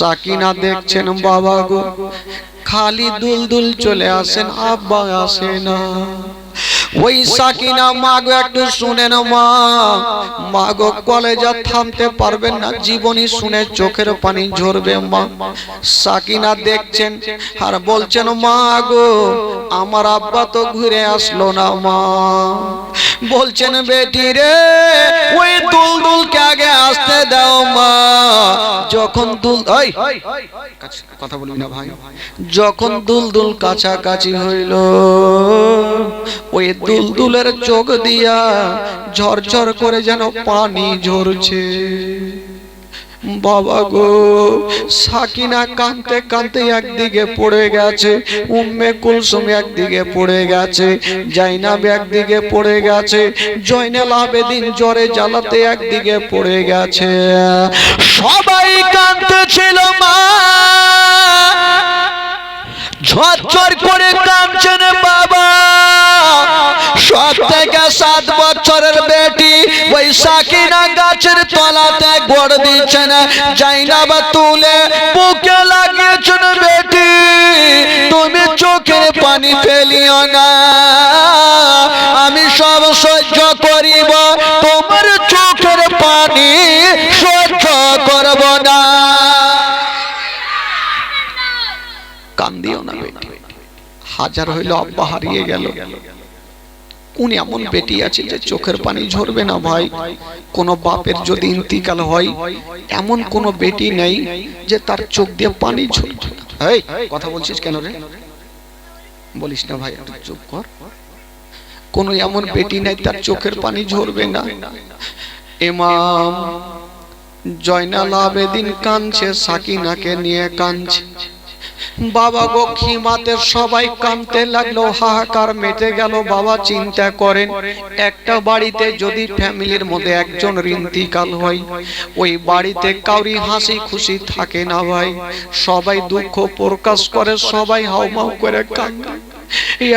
সাকিনা দেখছেন বাবা গো খালি দুলদুল চলে আসেন, আব্বা আসে না। ওই সাকিনা মা গো একটু শুনেন মা, মা গো কলেজা থামতে পারবেন না, জীবনী শুনে চোখের পানি ঝরবে মা। সাকিনা দেখছেন আর বলছেন মা গো আমার আব্বা তো ঘুরে আসলো না মা। বলছেন বেটি রে ওই দুলদুলকে আগে আসতে দাও মা। যখন কথা বলবি না ভাই, যখন দুলদুল কাছাকাছি হইল ওই দুলদুলের চোখ দিয়া ঝরঝর করে যেন পানি ঝরছে। বাবা গো সাকিনা কাঁদতে কাঁদতে একদিকে পড়ে গেছে, উম্মে কুলসুম একদিকে পড়ে গেছে, জাইনাব একদিকে পড়ে গেছে, জয়নাল আবেদিন জ্বরে জ্বালাতে একদিকে পড়ে গেছে। সবাই কাঁদতেছিল মা, ঝরঝর করে কাঁদছেন বাবা। 7 থেকে 7 বছরের বেটি ওই সাকিনা গাছের তলাতে গোড় দিচ্ছেন, জাইনাব তুলে বুকে লাগিয়েছেন। বেটি তুমি চোখের পানি ফেলিও না, আমি সব সহ্য করিব, তোমার চোখের পানি সহ্য করব না। কান্দিও না বেটি, হাজার হইল আব্বা হারিয়ে গেল, কোন এমন বেটি আছে যে চোখের পানি ঝরবে না ভাই? কোন বাপের যদি ইন্তিকাল হয় এমন কোন বেটি নেই যে তার চোখ দিয়ে পানি ঝরবে না। এই কথা বলছিস কেন রে? বলিস না ভাই, একটু চুপ কর। কোন এমন বেটি নাই তার চোখের পানি ঝরবে না। ইমাম জয়নাল আবেদিন কাঁদছে, সাকিনাকে নিয়ে কাঁদছে। বাবা গো খিমাতে সবাই কাঁদতে লাগলো, হাহাকার মেটে গেল। বাবা চিন্তা করেন একটা বাড়িতে যদি ফ্যামিলির মধ্যে একজন ইন্তিকাল হয় ওই বাড়িতে কাউরি হাসি খুশি থাকে না ভাই, সবাই দুঃখ প্রকাশ করে, সবাই হাউমাউ করে কাঁদে।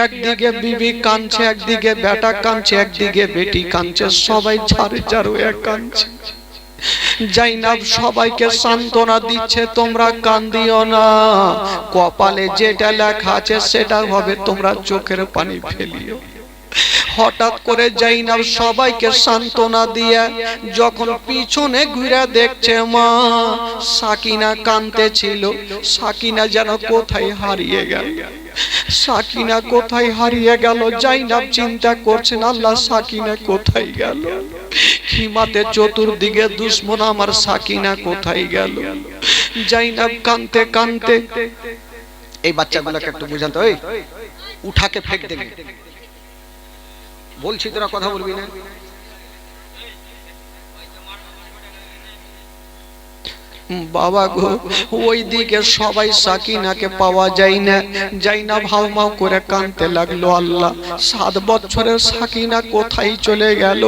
একদিকে বিবি কাঁদছে, একদিকে বেটা কাঁদছে, একদিকে বেটি কাঁদছে, সবাই ঝাড়ে ঝাড় হয়ে কাঁদছে। জাইনাব সবাইকে সান্ত্বনা দিচ্ছে, তোমরা কান্দিও না, কপালে যেটা লেখা আছে সেটা হবে, তোমরা চোখের পানি ফেলিও। হঠাৎ করে জাইনাব সবাইকে সান্ত্বনা দিয়ে যখন পিছনে ঘুরে দেখছে মা সাকিনা কাঁদতেছিল, সাকিনা যেন কোথায় হারিয়ে গেল। সাকিনা কোথায় হারিয়ে গেল? জাইনাব চিন্তা করছেন আল্লাহ সাকিনা কোথায় গেল? খিমাতে চতুর্দিকে দুশমন, আমার সাকিনা কোথায় গেল? জাইনাব কাঁদতে কাঁদতে, এই বাচ্চাগুলোকে একটু বুঝাতে, ওই উঠাকে ফেক দেবে বলছি, তোরা কথা বলবি না। বাবা গো ওই দিকে সবাই সাকিনাকে পাওয়া যায় না। জাইনাব হাউমাউ করে কাঁদতে লাগলো, আল্লাহ 7 বছরের সাকিনা কোথায় চলে গেল?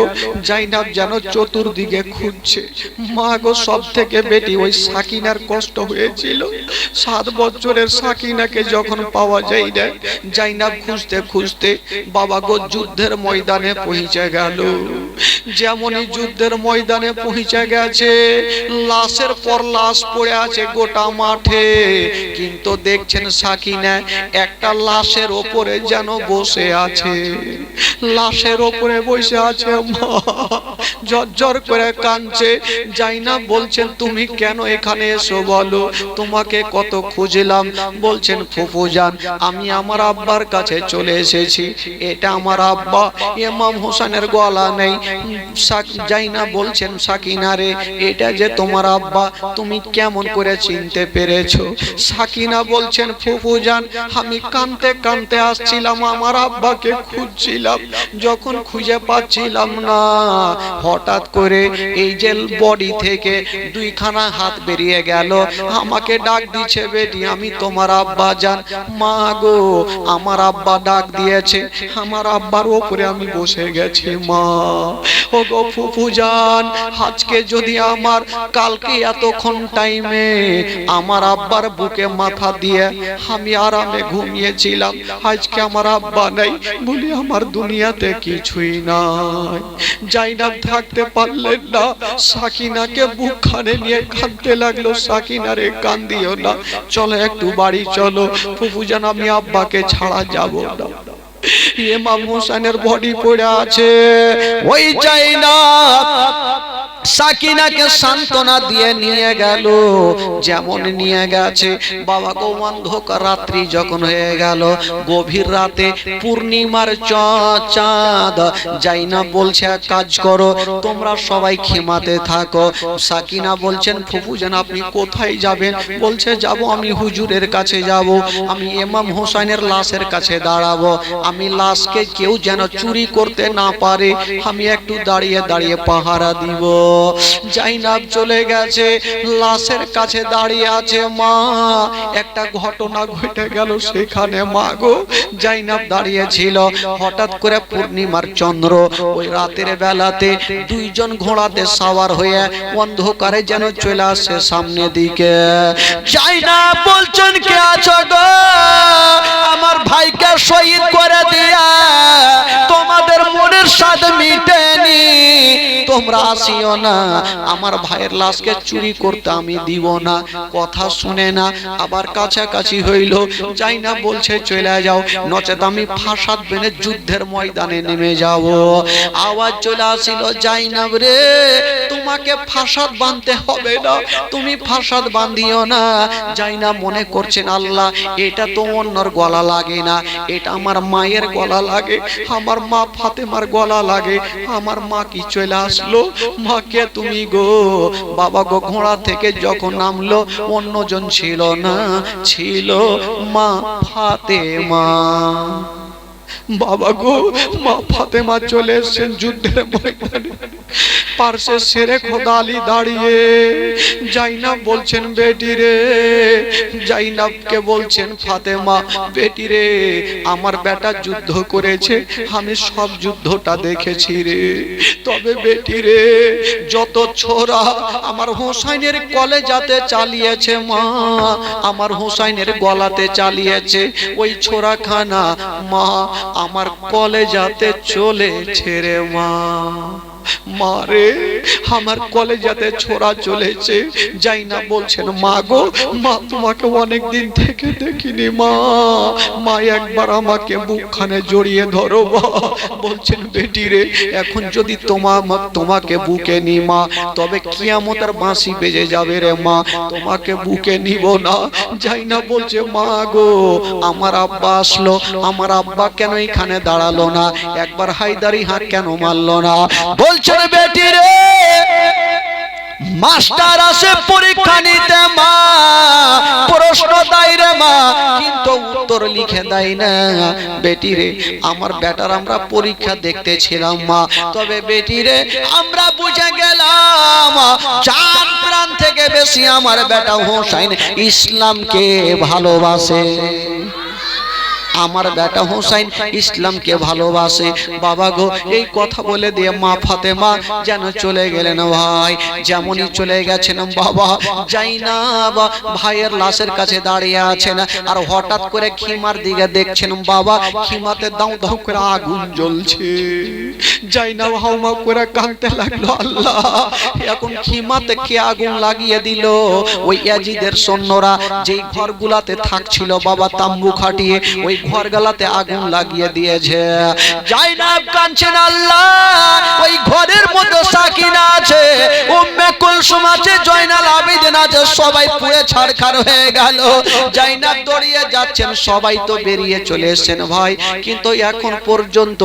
জাইনাব যেন চতুর্দিকে খুঁজছে। মা গো সব থেকে বেটি ওই সাকিনার কষ্ট হয়েছিল, 7 বছরের সাকিনাকে যখন পাওয়া যায় না, জাইনাব খুঁজতে খুঁজতে বাবা গো যুদ্ধের ময়দানে পৌঁছে গেল। যেমনই যুদ্ধের ময়দানে পৌঁছে গেছে, লাশের পর লাশ পড়ে আছে গোটা মাঠে, কিন্তু দেখছেন সাকিনা একটা লাশের ওপরে যেন বসে আছে, লাশের ওপরে বসে আছে। ঝরঝর করে কাঁদছে। জাইনাব বলছেন তুমি কেন এখানে এসো বলো, তোমাকে কত খুঁজলাম। বলছেন ফুফুজান আমি আমার আব্বার কাছে চলে এসেছি, এটা আমার আব্বা, ইমাম হোসেনের গলা নেই। জাইনাব বলছেন সাকিনা রে এটা যে তোমার আব্বা, তুমি কেমন করে চিনতে পেরেছো? সাকিনা বলছেন ফুফুজান আমি কাঁদতে কাঁদতে আসছিলাম, আমার আব্বাকে খুঁজছিলাম, যখন খুঁজে পাচ্ছিলাম না হঠাৎ করে এই যে বডি থেকে 2খানা হাত বেরিয়ে গেল, আমাকে ডাক দিচ্ছে বেটি আমি তোমার আব্বা জান। মা গো আমার আব্বা ডাক দিয়েছে, আমার আব্বার উপরে আমি বসে গেছি। মা ও গো ফুফুজান আজকে যদি আমার কালকে এতক্ষণ এতক্ষণ টাইমে আমার আব্বার বুকে মাথা দিয়ে আমি আরামে ঘুমিয়েছিলাম, আজকে আমার আব্বা নাই বলি আমার দুনিয়াতে কিছুই নাই। জাইনাব থাকতে পারলেন না, সাকিনাকে বুকখানে নিয়ে কাঁদতে লাগলো। সাকিনা রে কান্দিও না, চলো একটু বাড়ি চলো, ফুফুজান আমি আব্বাকে ছাড়া যাব না। ইমাম হোসেনের বডি পড়ে আছে, ওই জাইনাব সাকিনাকে সান্ত্বনা দিয়ে নিয়ে গেল। যেমন নিয়ে গেছে বাবা গো, অন্ধকার রাত্রি যখন হয়ে গেল, গভীর রাতে পূর্ণিমার চাঁদ, জাইনাব বলছে এক কাজ করো, তোমরা সবাই খেমাতে থাকো। সাকিনা বলছেন ফুফুজান আপনি কোথায় যাবেন? বলছে যাব আমি হুজুরের কাছে যাব, আমি ইমাম হোসেনের লাশের কাছে দাঁড়াবো, আমি লাশকে কেউ যেন চুরি করতে না পারে, আমি একটু দাঁড়িয়ে দাঁড়িয়ে পাহারা দিব। জাইনাব চলে গেছে, লাশের কাছে দাঁড়িয়ে আছে। মা, একটা ঘটনা ঘটে গেল সেখানে। মা গো, জাইনাব দাঁড়িয়ে ছিল, হঠাৎ করে পূর্ণিমার চন্দ্র ওই রাতের বেলাতে দুইজন ঘোড়াতে সাওয়ার হয়ে অন্ধকারে যেন চলে আসে সামনে দিকে। জাইনাব বলছেন কে আছো গো? আমার ভাইকে শহীদ করে দিয়া তোমাদের মনের স্বাদ মিটেনি, তোমরা আসিও না, আমার ভাইয়ের লাশকে চুরি করতে আমি দিব না। কথা শুনে না, আবার কাছাকাছি হইল। জাইনাব বলছে চলে যাও, নচেত আমি ফাসাদ বেনে যুদ্ধের ময়দানে নেমে যাব। আওয়াজ চলে আসিল, জাইনাব রে তোমাকে ফাসাদ বাঁধতে হবে না, তুমি ফাসাদ বাঁধিও না। জাইনাব মনে করছেন আল্লাহ এটা তো অন্যর গলা লাগে না, এটা আমার মায়ের গলা লাগে, আমার মা ফাতেমার গলা লাগে। আমার মা কি চলে আসলো? মা কে তুমি গো? বাবা গো, ঘোড়া থেকে যখন নামলো অন্যজন ছিল না, ছিল মা ফাতেমা। বাবা গো, মা ফাতেমা চলে এসেছেন যুদ্ধের ময়দানে, পার্শ্বে শেরে খোদা আলী দাঁড়িয়ে। জাইনাব বলছেন বেটি রে, জাইনাবকে বলছেন ফাতেমা বেটি রে, আমার বেটা যুদ্ধ করেছে, আমি সব যুদ্ধটা দেখেছি রে, তবে বেটি রে যত ছোরা আমার হোসাইনের কলেজাতে চালিয়েছে মা, আমার হোসাইনের গলাতে চালিয়েছে, ওই ছোরাখানা মা আমার কলেজাতে চলেছে রে মা। মারে আমার কলেজাতে ছোড়া চলেছে। জাইনাব বলছেন মা গো, মা তোমাকে অনেক দিন থেকে দেখিনি মা, মা একবার আমাকে বুকখানে জড়িয়ে ধরো মা। বলছেন বেটি রে এখন যদি তোমাকে বুকে নি মা, তবে কিয়ামতের বাঁশি বেজে যাবে রে মা, তোমাকে বুকে নিব না। জাইনাব বলছে মা গো, আমার আব্বা আসলো, আমার আব্বা কেন এখানে দাঁড়ালো না, একবার হায়দারি হাঁক কেন মারলো না? বলছেন বেটি রে মাস্টার আসে পরীক্ষা নিতে মা, প্রশ্ন দেয় রে মা, কিন্তু উত্তর লিখে দেয় না। বেটি রে আমার বেটার আমরা পরীক্ষা দেখতেছিলাম মা, তবে বেটি রে আমরা বুঝে গেলাম জান প্রাণ থেকে বেশি আমার বেটা হোসাইন ইসলামকে ভালোবাসে, আমার বেটা হোসাইন ইসলামকে ভালোবাসে। বাবা গো, এই কথা বলে দিয়ে মা ফাতেমা যেন চলে গেলেন। ভাই যেমনই চলে গেছেন বাবা, জাইনাব ভাইয়ের লাশের কাছে দাঁড়িয়ে আছেন, আর হঠাৎ করে খিমার দিকে দেখছেন বাবা, খিমাতে দাও দাও করে আগুন জ্বলছে। জাইনাব হাউমা করে কাঁদতে লাগলো, আল্লাহ এখন খিমাতে কে আগুন লাগিয়ে দিল? ওই ইয়াজিদের সৈন্যরা যেই ঘরগুলাতে থাকছিল বাবা তাম্বু খাটিয়ে, ওই ঘরগুলাতে আগুন লাগিয়ে দিয়েছে। জাইনাব কাঁদছেন, আল্লাহ ওই ঘরের মধ্যে সাকিনা আছে, উম্মে কুলসুম আছে, জয়নাল আবেদিন আছে, সবাই পুড়ে ছারখার হয়ে গেল। জাইনাব দৌড়িয়ে যাচ্ছেন, সবাই তো বেরিয়ে চলে এসেছেন ভাই, কিন্তু এখন পর্যন্ত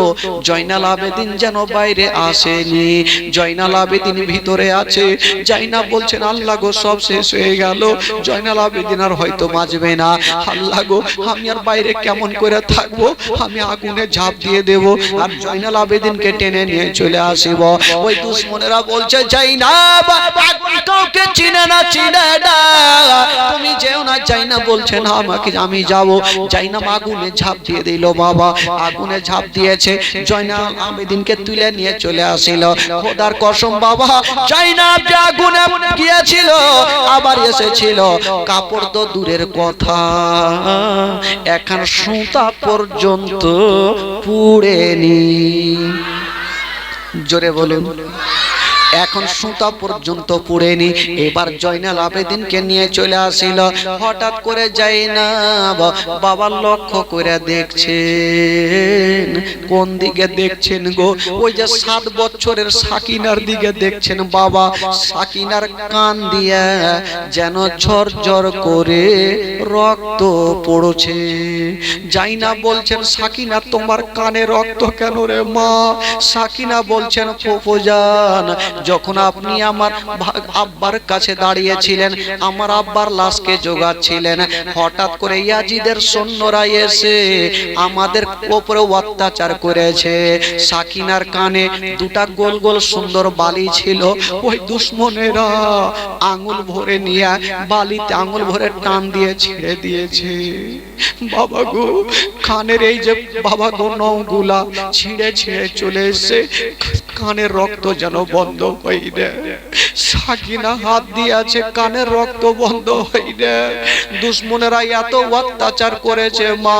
জয়নাল আবেদিন যেন বাইরে আসেনি, জয়নাল আবেদিন ভিতরে আছে। জাইনাব বলছেন আল্লাহ গো, সব শেষ হয়ে গেল, জয়নাল আবেদিন আর হয়তো বাঁচবে না, আল্লাহ গো আমি আর বাইরে কেমন করে থাকবো, আমি আগুনে ঝাঁপ দিয়ে দেব আর জয়নাল আবেদিনকে টেনে নিয়ে চলে আসিব। ওই দুশমনেরা বলছে জাইনাব কাউকে চিনে না, চিনে না, তুমি যেও না জাইনাব বলছেন আমাকে আমি যাব। জাইনাব আগুনে ঝাঁপ দিয়ে দিল বাবা, আগুনে ঝাঁপ দিয়েছে, জয়নাল আবেদিনকে তুলে নিয়ে চলে আসিল। খোদার কসম বাবা, জাইনাব যে আগুনে গিয়েছিল আবার এসেছিল, কাপড় তো দূরের কথা, এখন সুতা পর্যন্ত পুড়েনি। জোরে বলুন, এখন সুতা পর্যন্ত পুড়েনি। এবার জয়নাল আবেদিনকে নিয়ে চলে আসিল। হঠাৎ করে জাইনাব বাবার লক্ষ্য করে দেখছেন। কোন দিকে দেখছেন গো? ওই যে 7 বছরের সাকিনার দিকে দেখছেন বাবা। সাকিনার কান দিয়ে যেন ঝরঝর করে রক্ত পড়ছে। জাইনাব বলছেন, সাকিনা তোমার কানে রক্ত কেন রে মা? সাকিনা বলছেন, ফুফুজান, যখন আপনি আমার আব্বার কাছে দাঁড়িয়েছিলেন, আমার আব্বার লাশকে জোগাচ্ছিলেন, হঠাৎ করে ইয়াজিদের সৈন্যরা এসে আমাদের উপরে অত্যাচার করেছে। সাকিনার কানে 2টা গোল গোল সুন্দর বালি ছিল, ওই দুশ্মনেরা আঙুল ভরে নিয়ে বালিতে আঙুল ভরে টান দিয়ে ছেড়ে দিয়েছে। বাবা গো, কানের এই যে বাবা গো নখগুলা ছিঁড়ে ছিঁড়ে চলে এসে কানের রক্ত যেন বন্ধ হইনি। সাকিনা হাত দিয়ে আছে, কানের রক্ত বন্ধ হইনি। দুশ্মনেরা এত অত্যাচার করেছে মা,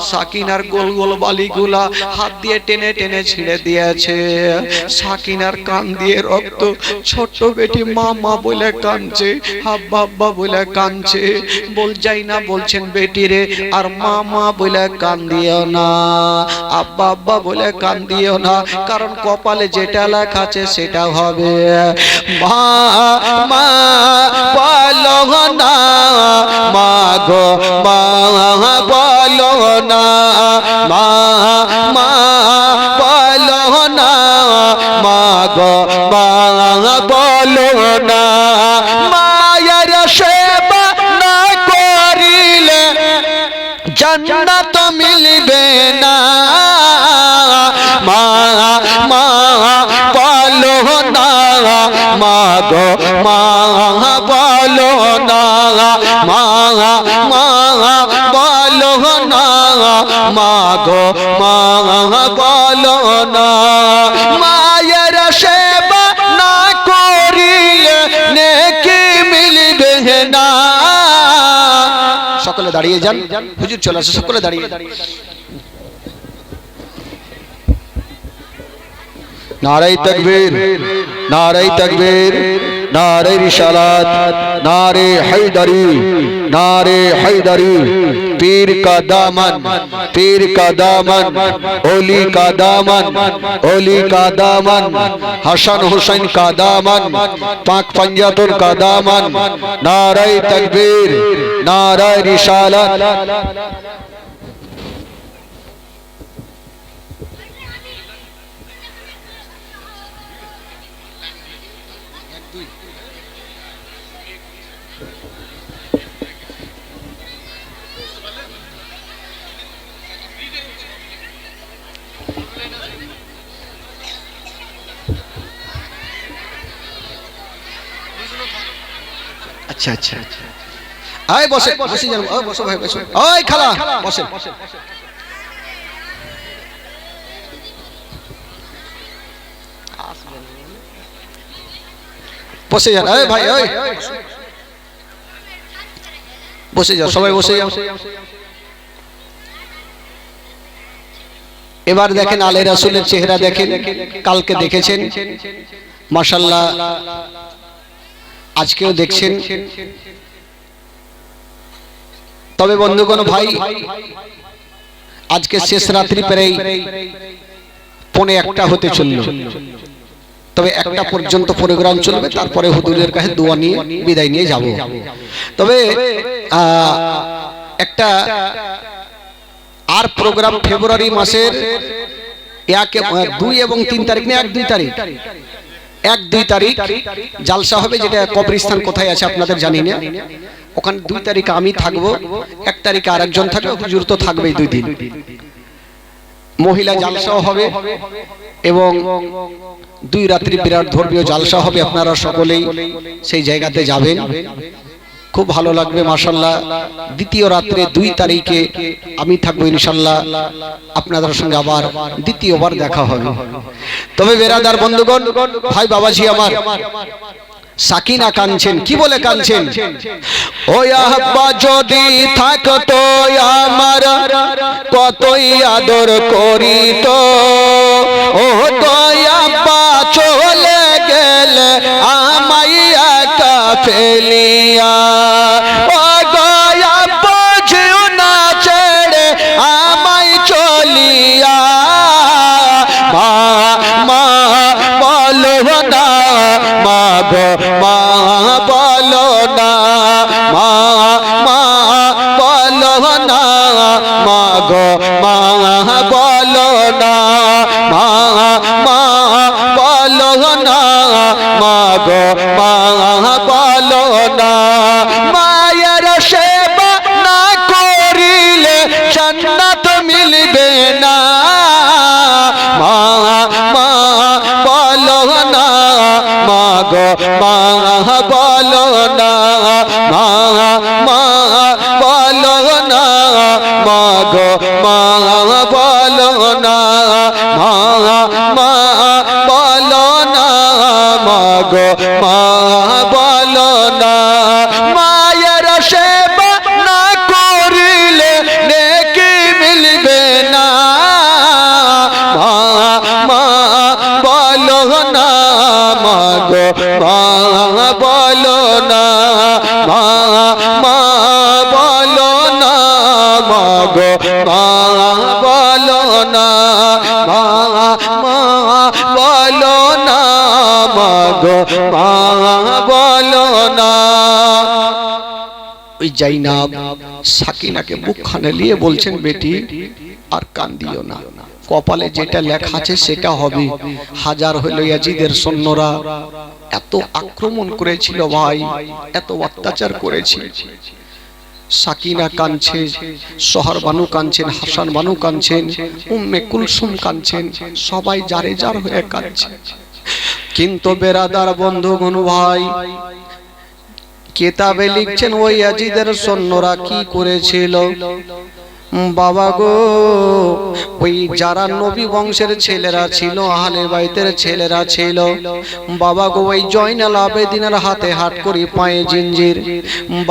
সাকিনার গোল গোল বালিগুলা হাত দিয়ে টেনে টেনে ছিঁড়ে দিয়েছে। সাকিনার কান দিয়ে রক্ত। ছোট্ট বেটি মা মা বলে কাঁদছে, আব্বা আব্বা বলে কাঁদছে। বল জাইনাব বলছেন, বেটি রে আর মা মা বলে কান্দিও না, আব্বা আব্বা বলে কান্দিও না, কারণ কপালে যেটা লেখা আছে সেটা হবে। মা মা বলো না, মা গো মা বলো না, মা মা বলো না, মা গো মা বলো না। মায়ের সেবা না করিলে জান্নাত মিলবে না। মা মা বলো না, মা গো মা বলো না, মা মা বলো না, মা গো মা বলো না। মায়ের সেবা না করিলে নেকি মিলবে না। সকলে দাঁড়িয়ে যান, হুজুর চলে আসে, সকলে দাঁড়িয়ে। নারায়ে তাকবীর, নারায়ে তাকবীর, নারে রিসালাত, नारे हैदरी, नारे हैदरी। पीर का दामन, पीर का दामन, ओली का दामन, ओली का दामन, हसन हुसैन का दामन, पाक पंजातुन का दामन। नारे तकबीर, नारे रिसालत। अच्छा अच्छा आए बसे बसी जान ओए बसो भाई बसो ओए खाला बसे बसे जान ओए भाई ओए बसे जाओ সবাই বসে যাও। এবার দেখেন আলে রাসূলের চেহারা দেখেন, কালকে দেখেছেন মাশাআল্লাহ, আজকেও দেখছেন। তবে বন্ধুগণ ভাই, আজকে শেষ রাত্রি প্রায় 1:45 হতে চলল। তবে 1টা পর্যন্ত প্রোগ্রাম চলবে, তারপরে হুজুরের কাছে দোয়া নিয়ে বিদায় নিয়ে যাব। তবে একটা আর প্রোগ্রাম ফেব্রুয়ারি মাসের 2 এবং 3 তারিখ না 1-2 তারিখ 1-2 তারিখ জালসা হবে, যেটা কবরস্থান কোথায় আছে আপনাদের জানি না। ওখানে 2 তারিখে আমি থাকবো, 1 তারিখে আরেকজন থাকবে, হুজুর তো থাকবেই 2 দিন। মহিলা জালসাও হবে এবং 2 রাত্রি বিরাট ধর্মীয় জালসা হবে। আপনারা সকলেই সেই জায়গাতে যাবেন। খুব ভালো লাগবে মাশাআল্লাহ। দ্বিতীয় রাত্রে 2 তারিখে আমি থাকবো ইনশাআল্লাহ, আপনাদের সঙ্গে আবার দ্বিতীয়বার দেখা হবে। তবে বেরাদার বন্ধুগণ, ভাই বাবাজি আমার, সাকিনা কাঁদছেন। কি বলে কাঁদছেন? ও আব্বা যদি থাকতো আমার কতই আদর করিত, ও আব্বা চলে গেলে আমায় একা ফেলিয়া, ও আব্বা যেও না ছেড়ে আমায় চলিয়া, মা মা বলো না, মা গো মা বলো না, মা মা বলো না, মা গো মা বলো না, মা মা বলো না, মা গো মা বলো না। মায়ের সেবা না করিলে জান্নাত মিলবে না, মা মা বলো না, মা গো মা বলো না, মা মা বলো না, মা গো মা বলো না, মা মা বলো না, মা গো মা বলো না। মায়ের সেবা না করিলে নেকি মিলবে না, মা মা বলো না, মা গো মা বলো না, মা মা বলো না, মা গো মা বলো না, মা মা বলো না, মা গো মা বলো না। ওই জাইনাব সাকিনাকে বুকখানে নিয়ে বলছেন, বেটি আর কান্দিও না, কপালে যেটা লেখা আছে সেটা হবে। হাজার হইল ইয়াজিদের সৈন্যরা এত আক্রমণ করেছিল ভাই, এত অত্যাচার করেছে। সাকিনা কাঁদছে, সোহর বানু কাঁদছেন, হাসান বানু কাঁদছেন, উম্মে কুলসুম কাঁদছেন, সবাই যারে যার হয়ে কাঁদছে। কিন্তু বেরাদার বন্ধুগণ ভাই, কিতাবে লিখছেন ওই ইয়াজিদের সৈন্যরা কি করেছিল। বাবা গো, ওই যারা নবী বংশের ছেলেরা ছিল, আহলে বাইতের ছেলেরা ছিল, বাবা গো ওই জয়নাল আবেদিনের হাতে হাত করি, পায়ে জিঞ্জির,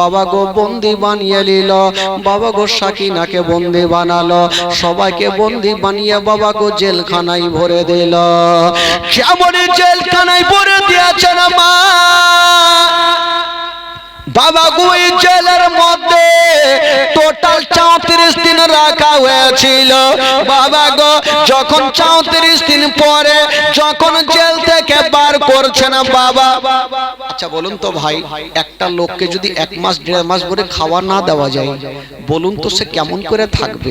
বাবা গো বন্দি বানিয়ে নিল। বাবা গো সাকিনাকে বন্দি বানালো, সবাইকে বন্দি বানিয়ে বাবা গো জেলখানায় ভরে দিল। কেমন জেলখানায় ভরে দিয়েছেন মা, বাবা গো এই জেলের মধ্যে টোটাল 34 দিন রাখা হয়েছিল। বাবা গো যখন 34 দিন পরে যখন জেল থেকে বার করছে না বাবা, আচ্ছা বলুন তো ভাই, একটা লোককে যদি 1 মাস 1.5 মাস ধরে খাওয়া না দেওয়া যায়, বলুন তো সে কেমন করে থাকবে?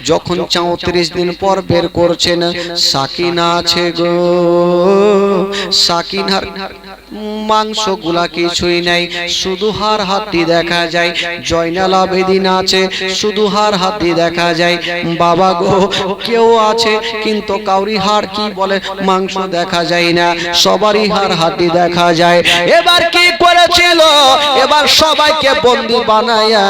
যখন 34 দিন পর বের করছেন, সাকিনা আছে গো, সাকিনার মাংস গুলা কিছুই নাই, শুধু হাড় হাড্ডি দেখা যায়। জয়নাল আবেদিন আছে, শুধু হাড় হাড্ডি দেখা যায়। বাবা গো কেউ আছে কিন্তু কাউরি হাড় কি বলে মাংস দেখা যায় না, সবারই হাড় হাড্ডি দেখা যায়। এবার কি করেছিল, এবার সবাইকে বন্দী বানায়া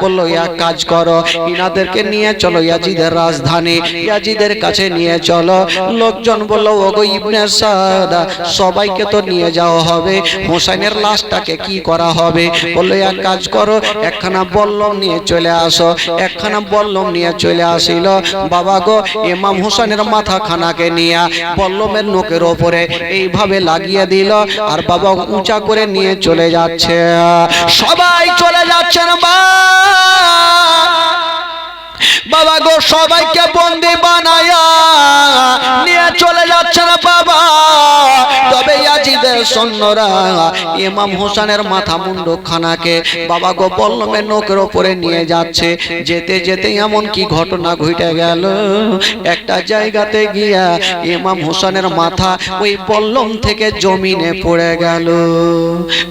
বললো এক কাজ করো, ইনাদেরকে নিয়ে চলো ইয়াজিদের রাজধানী, ইয়াজিদের কাছে নিয়ে চলো। লোকজন বললো ওগো ইবনে সাদা, সবাইকে তো নিয়ে যাওয়া হবে, হোসেনের লাশটাকে কি করা হবে? বললো এক কাজ করো, একখানা বল্লম নিয়ে চলে আসো। একখানা বল্লম নিয়ে চলে আসিল। বাবা গো ইমাম হোসেনের মাথা খানাকে নিয়ে বল্লমের নোকের ওপরে এইভাবে লাগিয়ে দিল, আর বাবা উঁচা করে নিয়ে চলে যাচ্ছে। সবাই চলে যাচ্ছেন বাবা গো, সবাইকে বন্দি বানায়া নিয়ে চলে যাচ্ছেন বাবা। তবে ইয়াজিদের সৈন্যরা ইমাম হোসেনের মাথা মুন্ডু খানাকে বাবা গো বল্লমের নোকের ওপরে নিয়ে যাচ্ছে। যেতে যেতে এমন কি ঘটনা ঘটে গেল, একটা জায়গাতে গিয়া ইমাম হোসেনের মাথা ওই বল্লম থেকে জমিনে পড়ে গেল।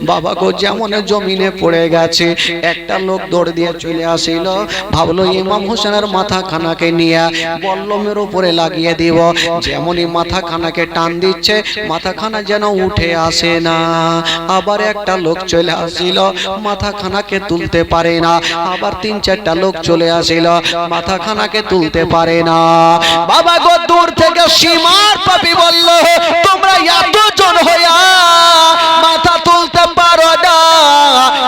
বাবা গো যেমন জমিনে পড়ে গেছে, একটা লোক দৌড় দিয়ে চলে আসিল, ভাবলো ইমাম হোসেনের মাথা খানাকে নিয়ে বল্লমের উপরে লাগিয়ে দিব। যেমনই মাথা খানা মাথাখানাকে টান দিচ্ছে, মাথাখানা যেন উঠে আসে না। আবার একটা লোক চলে আসিল, মাথাখানাকে তুলতে পারে না। আবার 3-4টা লোক চলে আসিল, মাথাখানাকে তুলতে পারে না। বাবা গো, দূর থেকে সীমার পাপী বলল, তোমরা এতজন হইয়া মাথা তুলতে পারো না,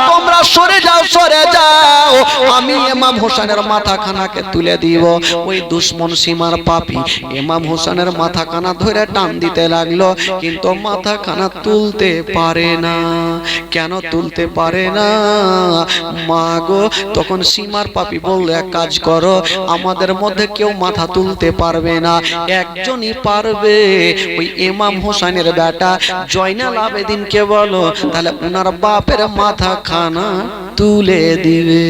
তোমরা সরে যাও, সরে যাও, আমি ইমাম হোসেনের মাথাখানাকে তুলে দিব। ওই দুশ্মন সীমার পাপী ইমাম হোসেনের মাথাখানা ধরে টান দিতে লাগলো, কিন্তু মাথাখানা তুলতে পারে না। কেন তুলতে পারে না? মা গো, তখন সীমার পাপী বলল, এক কাজ করো, আমাদের মধ্যে কেউ মাথা তুলতে পারবে না, একজনই পারবে, ওই ইমাম হোসেনের বেটা জয়নাল আবেদিনকে বলো, তাহলে ওনার বাপের মাথাখানা তুলে দিবে।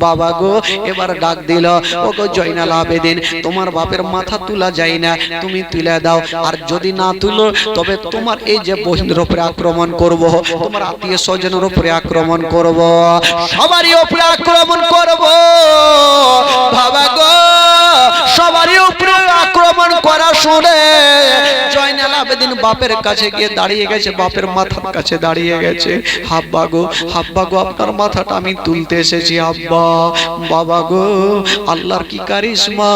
বাবা গো, এবার ডাক দিল, ও গো জয়নাল আবেদিন, তোমার বাপের মাথা তোলা যায় না, তুমি তুলে দাও। আর যদি না তুলো, তবে তোমার এই যে বহিনের উপরে আক্রমণ করব, তোমার আত্মীয় স্বজনের উপরে আক্রমণ করব, সবারই উপরে আক্রমণ করব। বাবা গো, সবারই উপরে আক্রমণ করা শুনে জয়নাল আবেদিন বাপের কাছে গিয়ে দাঁড়িয়ে গেছে, বাপের মাথার কাছে দাঁড়িয়ে গেছে। হাব্বা গো, হাব্বা গো, আপনার মাথাটা আমি তুলতে এসেছি আব্বা। বাবা গো, আল্লাহর কি কারিশমা,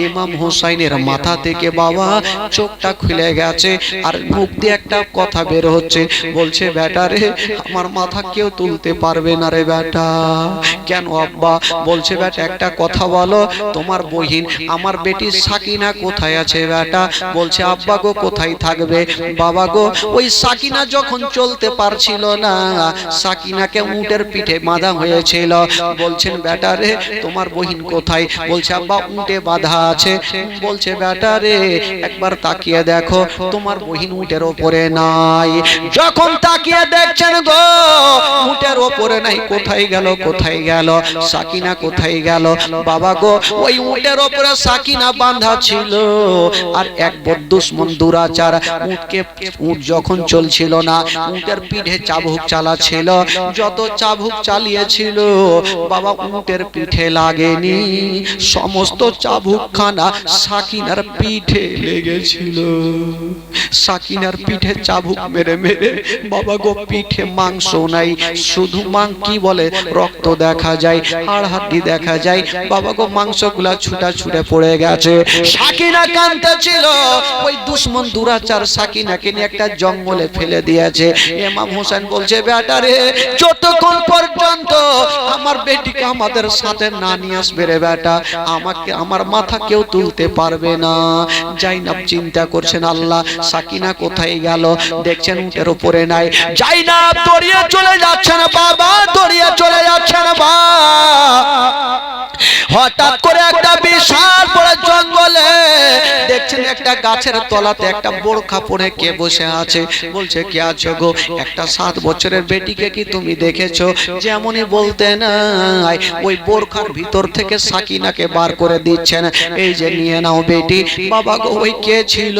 ইমাম হোসাইনের মাথা থেকে বাবা চোখটা খুলে গেছে, আর মুখ দিয়ে একটা কথা বের হচ্ছে, বলছে, বেটা রে, আমার মাথা কেউ তুলতে পারবে না রে বেটা। কেন আব্বা? বলছে, বেটা একটা কথা বলো, তোমার বহিন আমার বেটি সাকিনা কোথায় আছে বেটা? বলছে, আব্বা গো, কোথায় থাকবে? বাবা গো, ওই সাকিনা যখন চলতে পারছিল না, সাকিনাকে উটের পিঠে বাঁধা হয়েছিল। বলছেন, বেটা রে, তোমার বহিন কোথায়? বলছে, আব্বা উটে বাঁধা আছে। বলছে, বেটা রে, একবার তাকিয়ে দেখো, তোমার বহিন উটের ওপরে নাই। যখন তাকিয়ে দেখছেন গো, উটের ওপরে নাই, কোথায় গেল, কোথায় গেল, সাকিনা কোথায় গেল? বাবা গো, ওই উটের ওপরে সাকিনা বাঁধা ছিল, আর এক দুশমন দুরাচার উট যখন চলছিল না, উটের পিঠে চাবুক চালাচ্ছিল, যত চাবুক চালিয়েছিল বাবা উটের পিঠে লাগেনি, সমস্ত চাবুকখানা সাকিনার পিঠে লেগেছিল। সাকিনার পিঠে চাবুক মেরে মেরে বাবা গো, পিঠে মাংস নাই, শুধু কি বলে, রক্ত দেখা যায়, হাড় হাড্ডি দেখা যায়। বাবা গো, মাংসগুলা ছুটা ছুটে পড়ে গেছে। সাকিনা কাঁদতেছিল, ওই দুশমন দুরাচার সাকিনাকে নিয়ে একটা জঙ্গলে ফেলে দিয়েছে। ইমাম হোসেন বলছে, বেটা রে, যতক্ষণ পর্যন্ত আমার বেটিকে আমাদের সাথে না নিয়ে আসবে রে বেটা, আমাকে আমার মাথা কেউ তুলতে পারবে না। জাইনাব চিন্তা করছেন, আল্লাহ, সাকিনা কোথায় গেল? দেখছেন উটের উপরে নাই। জাইনাব দৌড়িয়ে চলে যাচ্ছেন বাবা, দৌড়িয়ে চলে যাচ্ছেন বাবা। হঠাৎ করে একটা বিশাল বড় জঙ্গলে দেখছেন একটা গাছের তলাতে একটা বোরখা পরে কে বসে আছে। বলছে, কে আছো গো? একটা 7 বছরের বেটিকে কি তুমি দেখেছো? যেমনই বলতে নাই, ওই বোরখার ভিতর থেকে সাকিনাকে বার করে দিচ্ছেন, এই যে নিয়ে নাও বেটি। বাবা গো, ওই কে ছিল?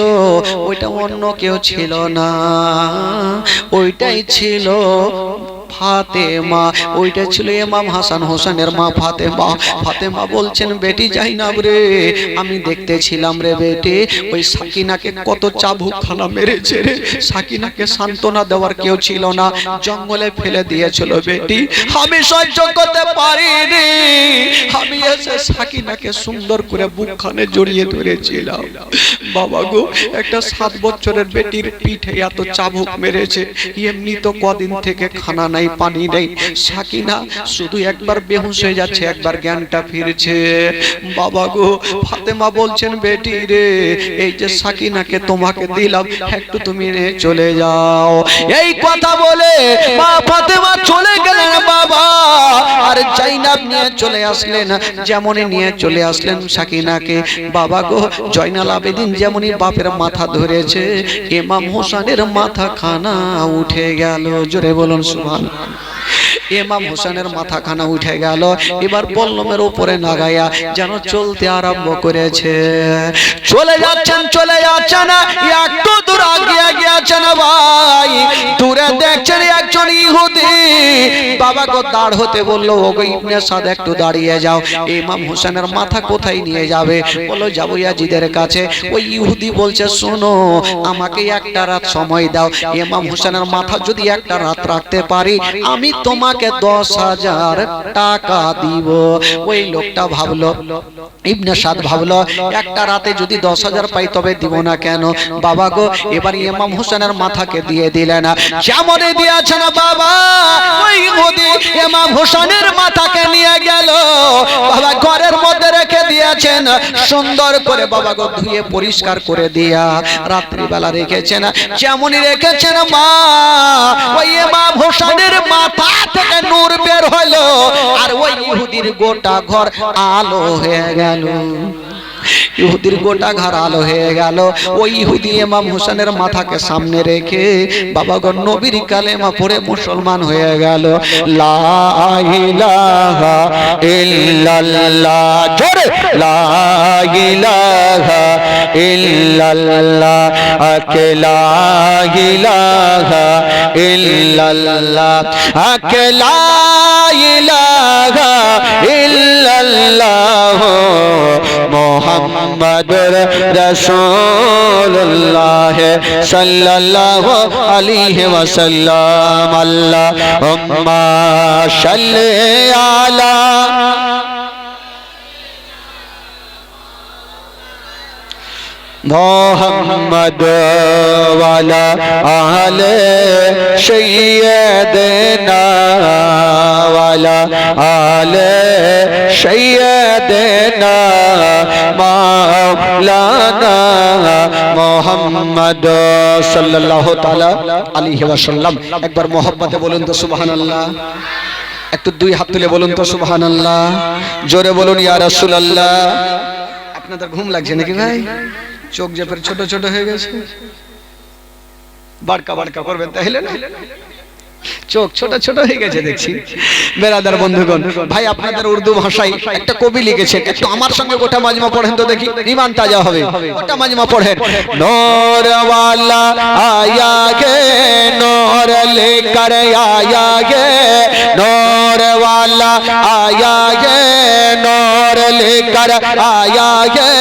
ওইটা অন্য কেউ ছিল না, ওইটাই ছিল ফাতেমা। ওইটা ছিল ইমাম হাসান হোসেনের মা ফাতেমা। ফাতেমা বলছেন, বেটি জাইনাব রে, আমি দেখতেছিলাম রে বেটি, ওই সাকিনাকে কত চাবুক খানা মেরেছে রে। সাকিনাকে সান্ত্বনা দেওয়ার কেউ ছিল না, জঙ্গলে ফেলে দিয়েছিল বেটি। আমি সহ্য করতে পারিনি, আমি এসে সাকিনাকে সুন্দর করে বুকখানে জড়িয়ে ধরেছিলাম। বাবা গো, একটা 7 বছরের বেটির পিঠে এত চাবুক মেরেছে, এমনি তো কদিন থেকে খানা নাই, পানি নেই। সাকিনা শুধু একবার বেহুশ হয়ে যাচ্ছে, একবার জ্ঞানটা ফিরছে। বাবা গো, ফাতেমা বলছেন, বেটি রে, এই যে সাকিনাকে তোমাকে দিলাম, একটু তুমি চলে যাও। এই কথা বলে মা ফাতেমা চলে গেলেন বাবা, আর জাইনাব নিয়ে চলে আসলেন। যেমনই নিয়ে চলে আসলেন সাকিনাকে, বাবা গো, জয়নাল আবেদিন যেমনই বাপের মাথা ধরেছে, ইমাম হোসেনের মাথা খানা উঠে গেল। জোরে বলুন সুবহানাল্লাহ। ইমাম হোসেনের মাথাখানা উঠে গেল। এবার বল্লমের উপরে লাগাইয়া যেন চলতে আরম্ভ করেছে। চলে যাচ্ছেন, চলে যাচ্ছেন, একটু দূর আগিয়ে গিয়েছেন ভাই। দূরে দেখছেন একজন ইহুদি বাবা গো দাঁড় হতে বললো, ওগো ইবনে সাদ একটু দাঁড়িয়ে যাও, ইমাম হোসেনের মাথা কোথায় নিয়ে যাবে? বললো যাবো ইয়াজিদের কাছে। ওই ইহুদি বলছে শোনো, আমাকে একটা রাত সময় দাও, ইমাম হোসেনের মাথা যদি একটা রাত রাখতে পারি আমি তোমাকে 10,000 টাকা দিব। ওই লোকটা ভাবলো, ইবনে সাদ ভাবলো একটা রাতে যদি 10,000 পাই তবে দিব না কেন? বাবা গো এবার ইমাম হোসেনের মাথাকে দিয়ে দিলেন, যেমন দিয়েছে না বাবা ওই ইহুদি ইমাম হোসেনের মাথাকে নিয়ে গেল, বাবা ঘরের মধ্যে রেখে দিয়েছেন সুন্দর করে, বাবা গো ধুয়ে পরিষ্কার করে দিয়া রাত্রিবেলা রেখেছেন, যেমনই রেখেছেন মা ওই ইমাম হোসেনের মাথা থেকে নূর বের হলো আর ওই ইহুদির গোটা ঘর আলো হয়ে গেল। ইহুদির গোটা ঘর আলো হয়ে গেল। ওই ইহুদি ইমাম হোসেনের মাথাকে সামনে রেখে বাবা গো নবীর কালেমা পড়ে মুসলমান হয়ে গেল। লা ইলাহা ইল্লাল্লাহ, জোরে লা ইলাহা ইল্লাল্লাহ, লা ইলাহা ইল্লাল্লাহ, লা ইলাহা ইল্লাল্লাহ মুহাম্মাদুর রাসূলুল্লাহ সাল্লাল্লাহু আলাইহি ওয়াসাল্লাম। আল্লাহুম্মা সাল্লি আলা মোহাম্মদ ওয়ালা আলে সাইয়্যিদিনা ওয়ালা আলে সাইয়্যিদিনা মাওলানা মুহাম্মদ সাল্লাল্লাহু তাআলা আলাইহি ওয়াসাল্লাম। একবার মোহাব্বতে বলুন তো সুবহানাল্লাহ। একটু দুই হাত তুলে বলুন তো সুবহানাল্লাহ। জোরে বলুন ইয়া রাসূলুল্লাহ। আপনাদের ঘুম লাগছে নাকি ভাই? চোখ যে ফের ছোট ছোট হয়ে গেছে, বাড়কা বাড়কা করবেন তাহলে না? চোখ ছোট ছোট হয়ে গেছে দেখছি। বেরাদার বন্ধুগণ, ভাই আপনাদের উর্দু ভাষায় একটা কবি লিখেছেন, একটু আমার সঙ্গে গোটা মাজমা পড়েন তো দেখি, ঈমান তাজা হবে। গোটা মাজমা পড়েন। নূর ওয়ালা আয়া গে নূর লেকর আয়া গে, নূর ওয়ালা আয়া গে নূর लेकर आया है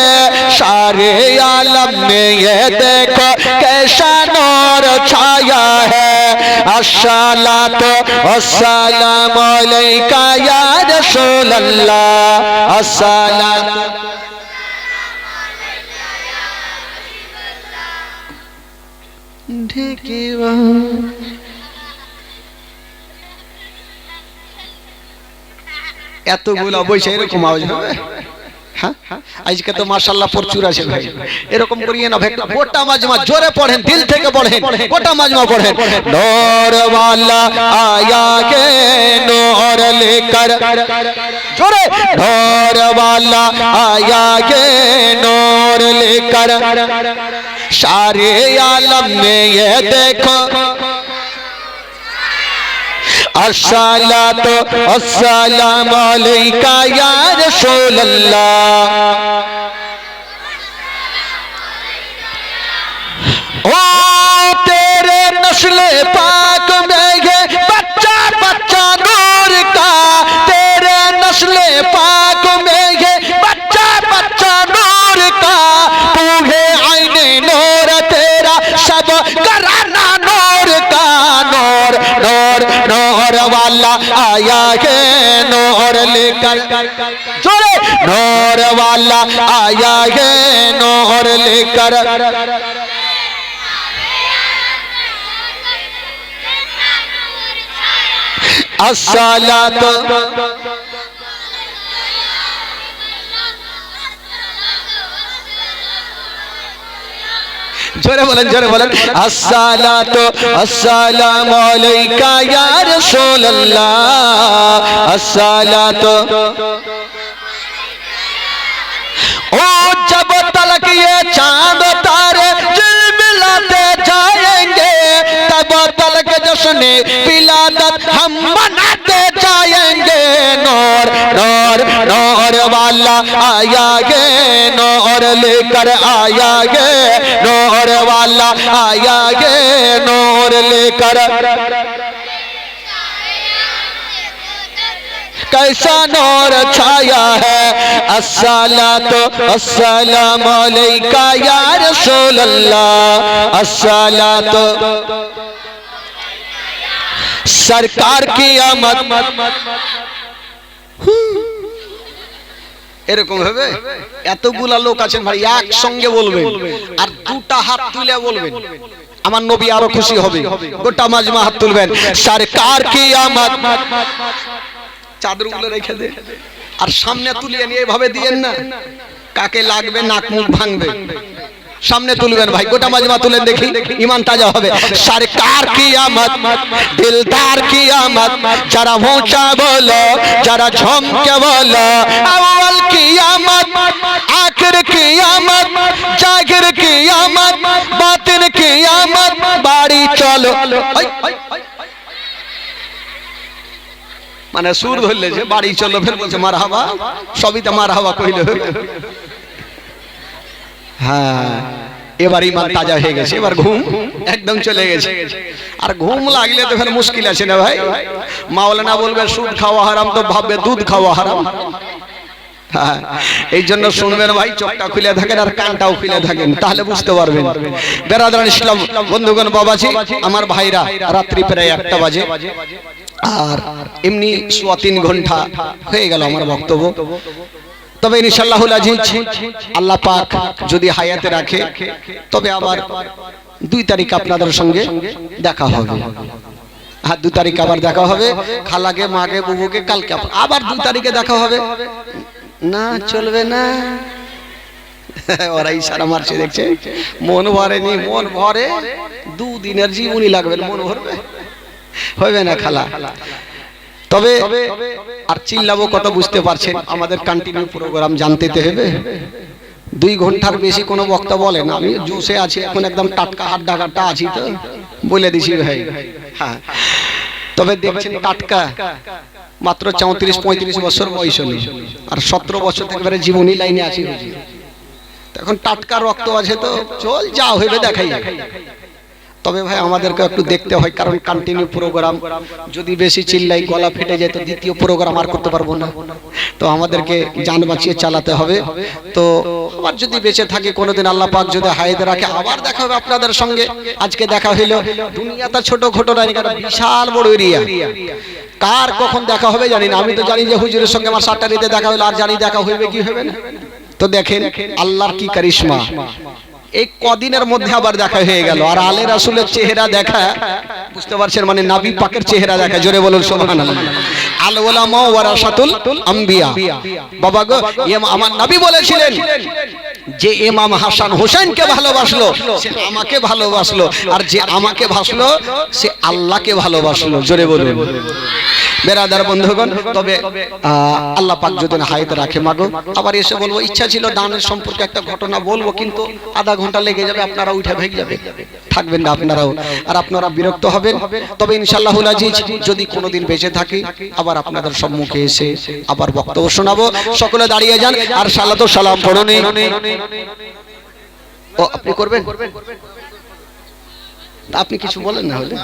सारे आलम में ये देखो कैसा नूर छाया है अस्सलातु वस्सलामु अलैका या रसूल अल्लाह अस्सलातु ढेके এতগুলো বইছে এরকম আওয়াজ হবে? হ্যাঁ আজকে তো মাশাআল্লাহ প্রচুর আছে ভাই, এরকম করিয়ে না ভাই। গোটা মাজমা জোরে পড়েন, দিল থেকে পড়েন, গোটা মাজমা পড়েন। নূর ওয়ালা আয়া গে নূর লেকর, জোরে নূর ওয়ালা आया गे नूर लेकर सारे आलम में ये देखो अस्सलातु वस्सलामु अलैका या रसूल अल्लाह। ओ तेरे नस्ल पाक में ये बच्चा बच्चा नूर का, तेरे नस्ल पाक में ये बच्चा बच्चा नूर का, तू है आईने नूर तेरा सब घराना नूर का। नूर नूर नूर वाला आया है नूर लेकर, जोरे नूर वाला आया है नूर लेकर अस्सलातु जोरे बोलें अस्सलातु अस्सलामु अलैका या रसूल अल्लाह अस्सलातु। ओ जब तलक ये चांद तारे झिलमिलाते जाएंगे, तब तलक जश्न विलादत हम मनाते जाएंगे। नूर नूर नूर वाला आया गे नूर लेकर आया गे नूर वाला आया गे नूर लेकर कैसा नूर छाया है। अस्सलातु अस्सलामु अलैका या रसूल अल्लाह, अस्सलातु सरकार की आमद। এরকম হবে। এতগুলা লোক আছেন ভাই, একসঙ্গে বলবেন আর দুটা হাত তুলে বলবেন, আমার নবী আরো খুশি হবে। গোটা মাজমা হাত তুলবেন, সরকার কি আমদ। চাদরগুলো রেখে দে আর সামনে তুলিয়ে নিয়ে এভাবে দিয়েন না, কাকে লাগবে নাক মুখ ভাঙবে। সামনে তুলবেন ভাই, গোটা মাজমা তুলেন দেখি, ঈমান তাজা হবে। সরকার কি আমদ, দিলদার কি আমদ, যারা মোচা বলো, যারা ঝমকে বলো। আউয়াল কি আমদ, আখির কি আমদ, জাহির কি আমদ, বাতিন কি আমদ। বাড়ি চলো, মানে সুর ধরলে যে বাড়ি চলো, ফের বলছে মারহাবা, সবই তো মারহাবা কইলে। হ্যাঁ, এবার ঈমান তাজা হয়ে গেছে, এবার ঘুম একদম চলে গেছে। আর ঘুম লাগলে তো ফের মুশকিল আছে না ভাই। মাওলানা বলবে সুদ খাওয়া হারাম, তো ভাববে দুধ খাওয়া হারাম। হ্যাঁ, এই জন্য শুনবেন ভাই, চোখটা খুলে থাকেন আর কানটাও খুলে থাকেন, তাহলে বুঝতে পারবেন। বেরাদারান ইসলাম বন্ধুগণ, বাবাজি আমার ভাইরা, রাত্রি প্রায় 1টা বাজে আর এমনি 3 ঘন্টা হয়ে গেল আমার বক্তব্য। তবে ইনশাআল্লাহুল আজিজ আল্লাহ পাক যদি হায়াতে রাখে, তবে আবার 2 তারিখ আপনাদের সঙ্গে দেখা হবে। হ্যাঁ, 2 তারিখ আবার দেখা হবে। খালাকে, মাকে, বুবুকে কালকে আবার 2 তারিখে দেখা হবে। না চলবে না, ওরা ইশারা মারছে দেখছে, মন ভরেনি, মন ভরে 2 দিনের জীবনই লাগবে, মন ভরবে হবে না খালা। তবে আর চিল্লাবো কত বুঝতে পারছেন, আমাদের কন্টিনিউ প্রোগ্রাম জানতে হবে। 2 ঘন্টার বেশি কোনো বক্তা বলে না। আমি জুসে আছি এখন, একদম টাটকা হাত ডাকাটা আছি, তো বলে দিছি ভাই। হ্যাঁ, তবে দেখছেন টাটকা, মাত্র 34-35 বছর বয়স হলো, আর 17 বছর থেকে এবারে জীবনী লাইনে আছি। এখন টাটকা রক্ত আছে, তো চল যা হইবে দেখাই। তবে ভাই আমাদেরকে একটু দেখতে হয়, কারণ কন্টিনিউ প্রোগ্রাম যদি বেশি চিল্লাই, গলা ফেটে যায়, তো দ্বিতীয় প্রোগ্রাম আর করতে পারবো না। তো আমাদেরকে জান বাঁচিয়ে চালাতে হবে। তো আবার যদি বেঁচে থাকে কোনোদিন, আল্লাহ পাক যদি হায়াতে রাখে, আবার দেখা হবে আপনাদের সঙ্গে। আজকে দেখা হইলো, দুনিয়াটা ছোট ঘটনা, বিশাল বড় এরিয়া। কার কখন দেখা হবে জানি না। আমি তো জানি যে হুজুরের সঙ্গে আমার 7টারিতে দেখা হলো, আর জানি দেখা হইবে কি হবে না। তো দেখেন আল্লাহর কি কারিশমা, এই কদিনের মধ্যে আবার দেখা হয়ে গেল। আর আলে রাসূলের চেহারা দেখা, বুঝতে পারছেন, মানে নবী পাকের চেহারা দেখা। জোরে বলুন সুবহানাল্লাহ। আল উলামা ওয়ারাসাতুল আম্বিয়া। বাবা গো, আমার নবী বলেছিলেন যে ইমাম হাসান হোসেনকে ভালোবাসলো, সে আমাকে ভালোবাসলো, আর যে আমাকে ভালোবাসলো সে আল্লাহকে ভালোবাসলো। জোরে বলুন। বেরাদার বন্ধুগণ, তবে আল্লাহ পাক যদি হায়াতে রাখে, মাগো আবার এসে বলবো। ইচ্ছা ছিল দানের সম্পর্কে একটা ঘটনা বলবো, কিন্তু আধা ঘন্টা লেগে যাবে, আপনারা উঠে ভেগে যাবে, থাকবেন না আপনারাও, আর আপনারা বিরক্ত হবেন। তবে ইনশাআল্লাহুল আজিজ যদি কোনোদিন বেঁচে থাকি, আবার আপনাদের সম্মুখে এসে আবার বক্তব্য শোনাবো। সকলে দাঁড়িয়ে যান আর সালাতু সালাম পড়ুন। ও আপনি করবেন? আপনি কিছু বলেন না হলে।